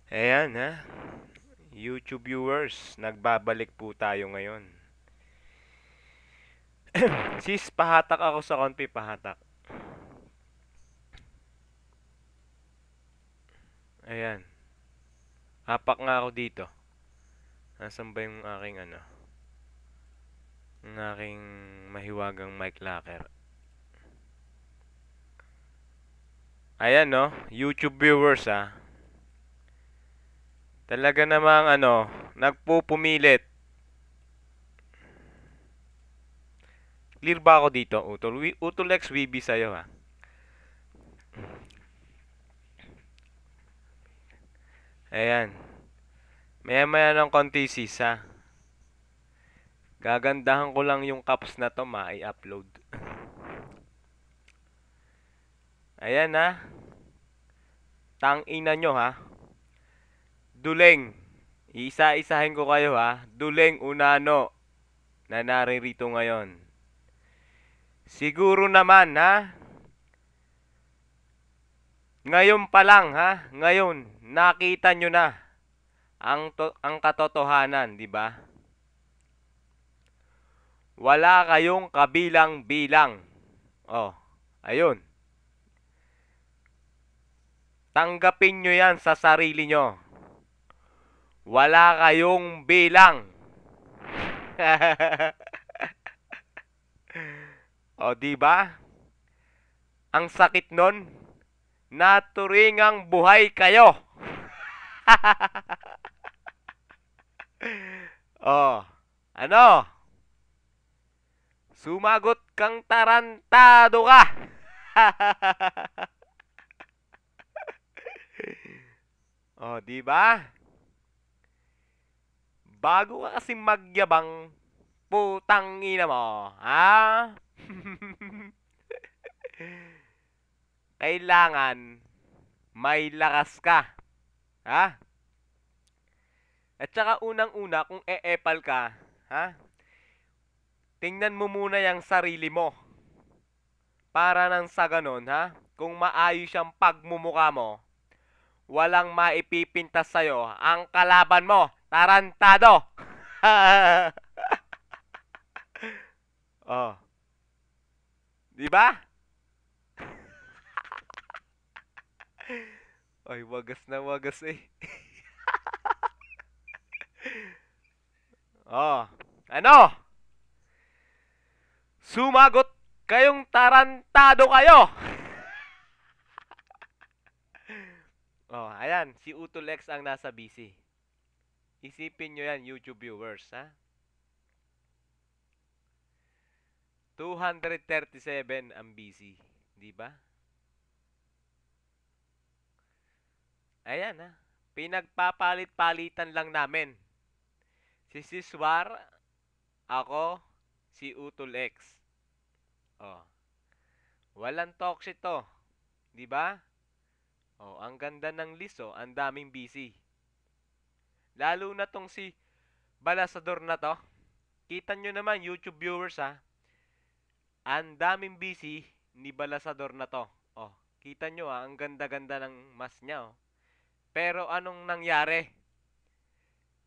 Ayan ha, YouTube viewers, nagbabalik po tayo ngayon. Sis, pahatak ako sa konti, pahatak. Ayan, hapak nga ako dito. Nasaan ba yung aking yung aking mahiwagang mic locker? Ayan no, YouTube viewers ha. Talaga namang nagpupumilit. Clear ba ako dito, Utol? Utol X VB sa'yo ha. Ayan. Maya maya ng konti sis ha. Gagandahan ko lang yung caps na to ma-i-upload. Ayan ha. Tangina nyo ha. Duleng. Isa-isahin ko kayo ha. Duleng Unano na naririto ngayon. Siguro naman ha. Ngayon pa lang ha. Ngayon nakita nyo na ang katotohanan, di ba? Wala kayong kabilang-bilang. Oh, ayun. Tanggapin nyo yan sa sarili nyo. Wala kayong bilang. O, di ba? Ang sakit nun, naturingang buhay kayo. Oh, ano? Sumagot kang tarantado ka. Oh, di ba? Bago ka kasi magyabang, putang ina mo, ha? Kailangan may lakas ka, ha? At saka unang-una kung e-epal ka, ha? Tingnan mo muna yung sarili mo. Para nang sa ganon, ha? Kung maayos yung pagmumuka mo, walang maipipintas sa'yo ang kalaban mo. Tarantado! Oh. Di ba? Ay, wagas na wagas eh. Oh. Ano? Sumagot kayong tarantado kayo! Oh, ayan. Si Utolex ang nasa busy. Isipin nyo yan, YouTube viewers, ha? 237 ang busy. Di ba? Ayan, ha? Pinagpapalit-palitan lang namin. Si Siswar, ako, si Utolex. Oh. Walang toxic to. Di ba? Oh, ang ganda ng list, oh. Ang daming busy. Lalo na tong si Balasador na to. Kita nyo naman, YouTube viewers, ha? Ang daming busy ni Balasador na to. Oh, kita nyo ha, ang ganda-ganda ng mask niya, oh. Pero anong nangyari?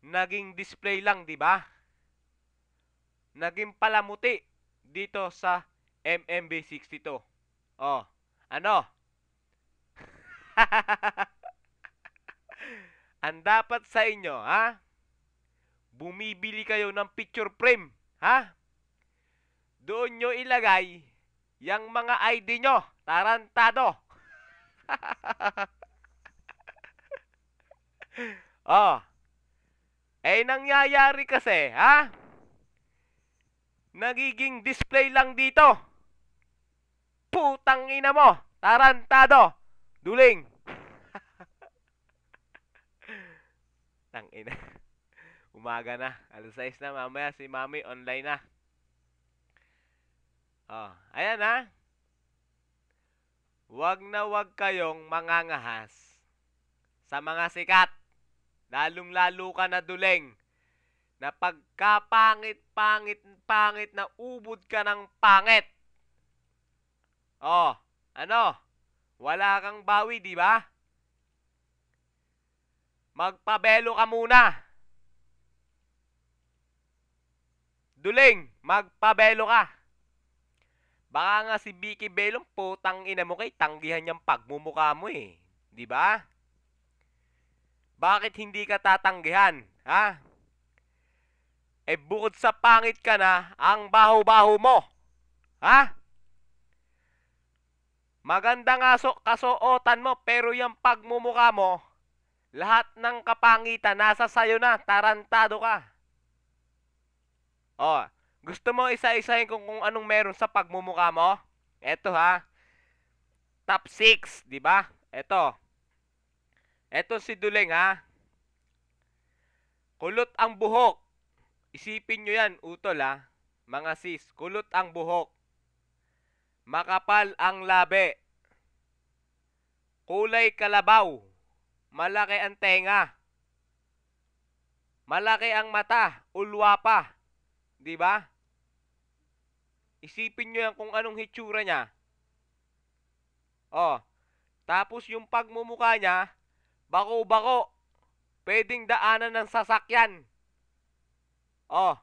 Naging display lang, di ba? Naging palamuti dito sa MMB62. Oh, ano? Ang dapat sa inyo, ha? Bumibili kayo ng picture frame, ha? Doon nyo ilagay yung mga ID nyo. Tarantado. Oh, nangyayari kasi, ha? Nagiging display lang dito. Putang ina mo. Tarantado. Duling. Tang ina. Umaga na. Alas 6 na. Mamaya si Mami online na. Oh, ayan ha. Wag na wag kayong mangangahas sa mga sikat. Lalong-lalo ka na duling. Na pagkapangit-pangit-pangit na ubod ka ng pangit. Oh, ano? Wala kang bawi, di ba? magpabelo ka muna. Duling, magpabelo ka. Baka nga si Vicky Belong, putang ina mo kay tanggihan niyang pagmumukha mo eh. Di ba? Bakit hindi ka tatanggihan? Ha? Eh bukod sa pangit ka na, ang baho-baho mo. Ha? Maganda nga kasuotan mo, pero yung pagmumukha mo, lahat ng kapangitan nasa sayo na, tarantado ka. Oh, gusto mo isa-isahin kung anong meron sa pagmumukha mo? Eto ha. Top 6, di ba? Eto. Eto si Duleng ha. Kulot ang buhok. Isipin nyo yan, utol ha. Mga sis, kulot ang buhok. Makapal ang labi. Kulay kalabaw. Malaki ang tenga. Malaki ang mata, ulwa pa. 'Di ba? Isipin niyo yan kung anong hitsura niya. Oh. Tapos yung pagmumukha niya, bako-bako. Pwedeng daanan ng sasakyan. Oh.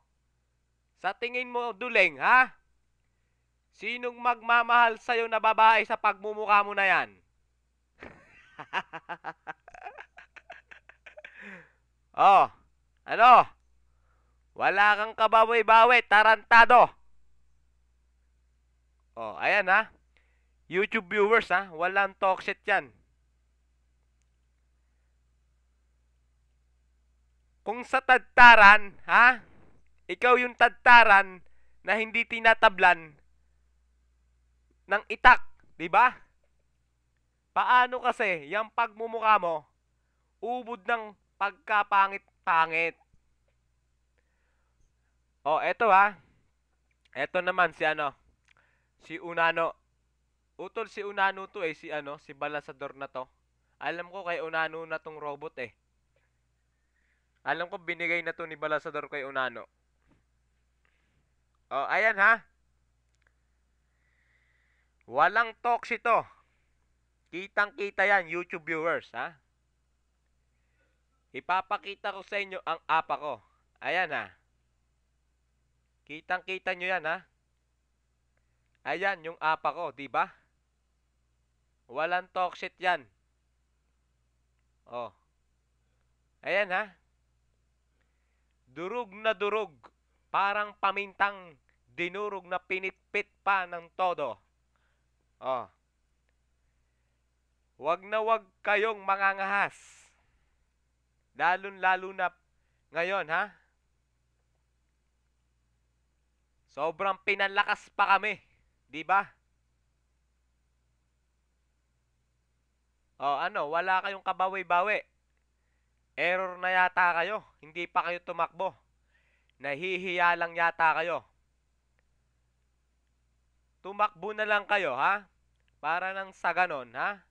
Sa tingin mo, Duleng, ha? Sinong magmamahal sa'yo na babae sa pagmumukha mo na yan? Oh. Ano? Wala kang kabawi-bawi, tarantado. Oh, ayan ha. YouTube viewers ha, walang talk shit yan. Kung sa tadtaran, ha? Ikaw yung tadtaran na hindi tinatablan ng itak, di ba? Paano kasi yung pagmumukha mo ubod ng pagkapangit-pangit? Oh, eto ha. Eto naman si ano, si Unano. Utol si Unano to eh, si ano, si Balasador na to. Alam ko kay Unano na tong robot eh. Alam ko binigay na to ni Balasador kay Unano. Oh, ayan ha. Walang talks ito. Kitang-kita yan, YouTube viewers, ha? Ipapakita ko sa inyo ang apa ko. Ayan ha. Kitang-kita nyo yan ha. Ayan yung apa ko, di ba? Walang talk shit yan. Oh. Ayan ha. Durug na durug. Parang pamintang dinurog na pinitpit pa ng todo. Oh. Wag na wag kayong mangangahas. Lalo na ngayon ha. Sobrang pinalakas pa kami, 'di ba? Oh, ano, wala kayong kabawi-bawi. Error na yata kayo. Hindi pa kayo tumakbo. Nahihiya lang yata kayo. Tumakbo na lang kayo, ha? Para nang sa ganon, ha?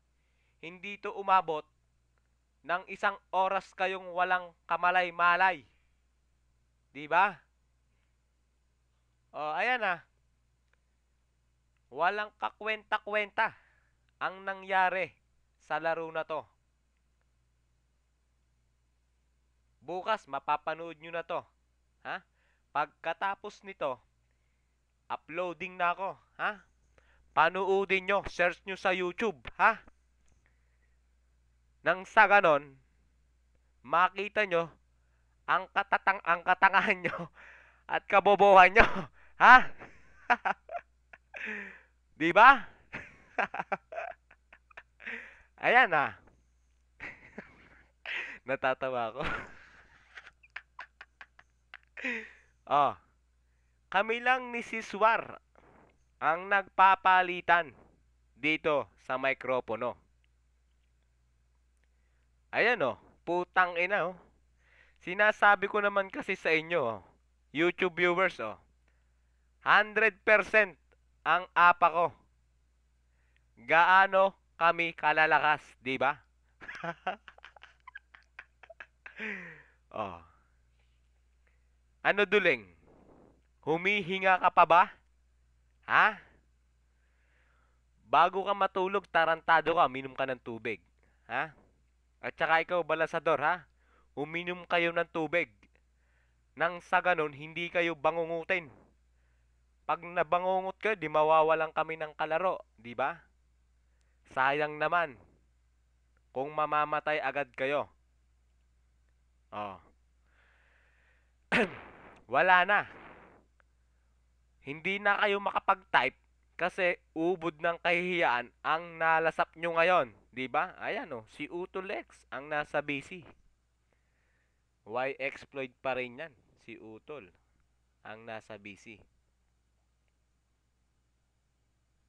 Hindi to umabot ng 1 oras kayong walang kamalay-malay. 'Di ba? Oh, ayan na. Walang kakwenta-kwenta ang nangyari sa laro na to. Bukas mapapanood nyo na to. Ha? Pagkatapos nito, uploading na ako. Ha? Panoodin nyo. Search nyo sa YouTube. Ha? Nang sa ganon, makita nyo ang katangahan nyo at kabobohan nyo. Ha? Di ba? Ayan na. Natatawa ako. Oh. Kami lang ni Siswar ang nagpapalitan dito sa mikropono. Ayan oh, putang ina oh. Sinasabi ko naman kasi sa inyo oh, YouTube viewers oh. 100% ang apa ko. Gaano kami kalalakas, di ba? Oh. Ano Duleng? Humihinga ka pa ba? Ha? Bago ka matulog, tarantado ka, minom ka ng tubig. Ha? At saka ikaw, Balasador, ha? uminom kayo ng tubig. Nang sa ganon, hindi kayo bangungutin. Pag nabangungot kayo, di mawawalan kami ng kalaro, di ba? Sayang naman kung mamamatay agad kayo. Oh. Wala na. Hindi na kayo makapag-type kasi ubod ng kahihiyaan ang nalasap nyo ngayon. Di ba? Ayan oh, si Utolex ang nasa busy. Why exploit pa rin yan? Si Utol ang nasa busy.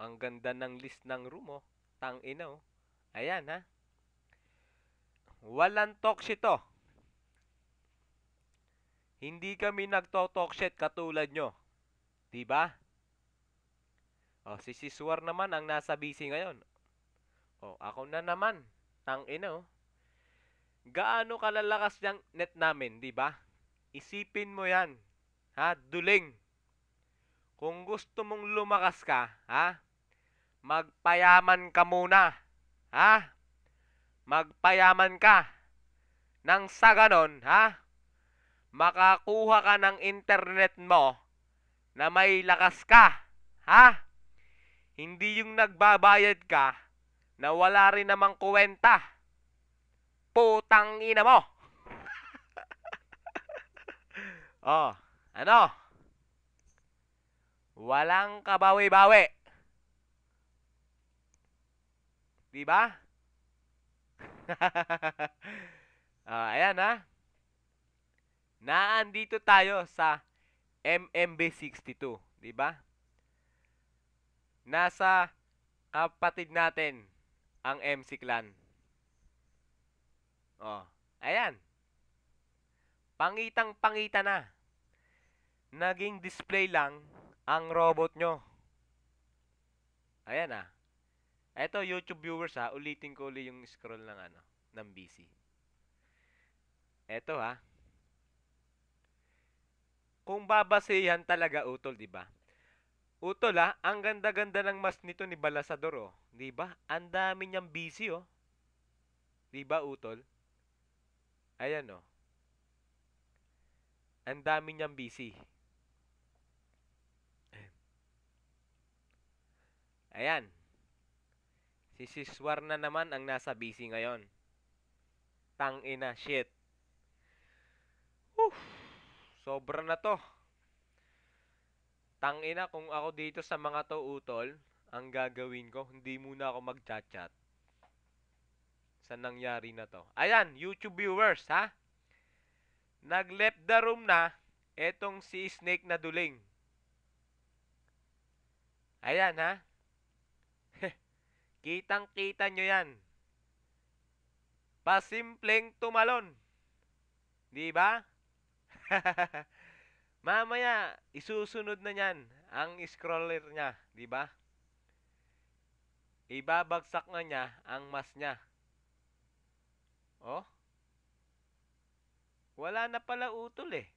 Ang ganda ng list ng room oh. Tangina oh. Ayan ha. Walang talk shit to. Hindi kami nagto-talk shit katulad nyo. Diba? O, si Siswar naman ang nasa busy ngayon. O, ako na naman. Tangina oh. Gaano kalalakas yung net namin, diba? Isipin mo yan. Ha? Duling. Kung gusto mong lumakas ka, ha? Magpayaman ka muna. Ha? Magpayaman ka. Nang sa ganon, ha? Makakuha ka ng internet mo na may lakas ka. Ha? Hindi yung nagbabayad ka na wala rin namang kuwenta. Putang ina mo. Oh, ano? Walang kabawi-bawi. Diba? Ayan ha. Naandito tayo sa MMB62, di ba? Nasa kapatid natin ang MC Clan. Oh, ayan. Pangitang-pangita na. Naging display lang ang robot nyo. Ayan ah. Eto YouTube viewers ha, ulitin ko ulit yung scroll ng ng BC. Eto ha. Kung babasehan talaga Utol, di ba? Utol ha, ang ganda-ganda ng mas nito ni Balasador oh. Di ba? Ang dami niyang busy oh. Di ba Utol? Ayan oh. Ang dami niyang busy. Ayan. Si Siswar na naman ang nasa busy ngayon. Tangina shit. Sobra na to. Tangina kung ako dito sa mga to Utol, ang gagawin ko, hindi muna ako mag-chat-chat. Sa nangyari na to. Ayan, YouTube viewers ha. Nag-left the room na etong si Snake na duling. Ayan ha. Kitang-kita nyo yan. Pasimpleng tumalon. Di ba? Mamaya, isusunod na niyan ang scroller niya. Di ba? Ibabagsak na niya ang mas niya. Oh? Wala na pala Utol eh.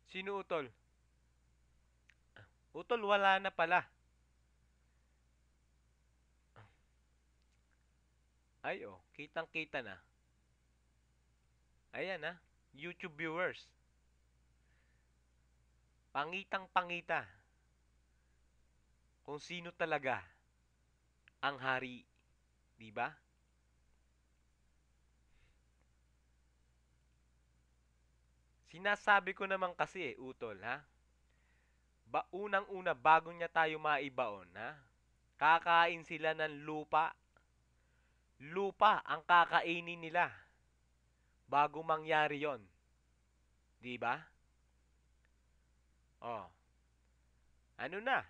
Sino Utol? Utol, wala na pala. Ay oh, kitang-kita na. Ayan ah, YouTube viewers. Pangitang-pangita. Kung sino talaga ang hari. Di ba? Sinasabi ko naman kasi Utol, ha? Unang-una, bago niya tayo maibaon, ha? Kakain sila ng lupa. Lupa ang kakainin nila. Bago mangyari yon, di ba? Oh. Ano na?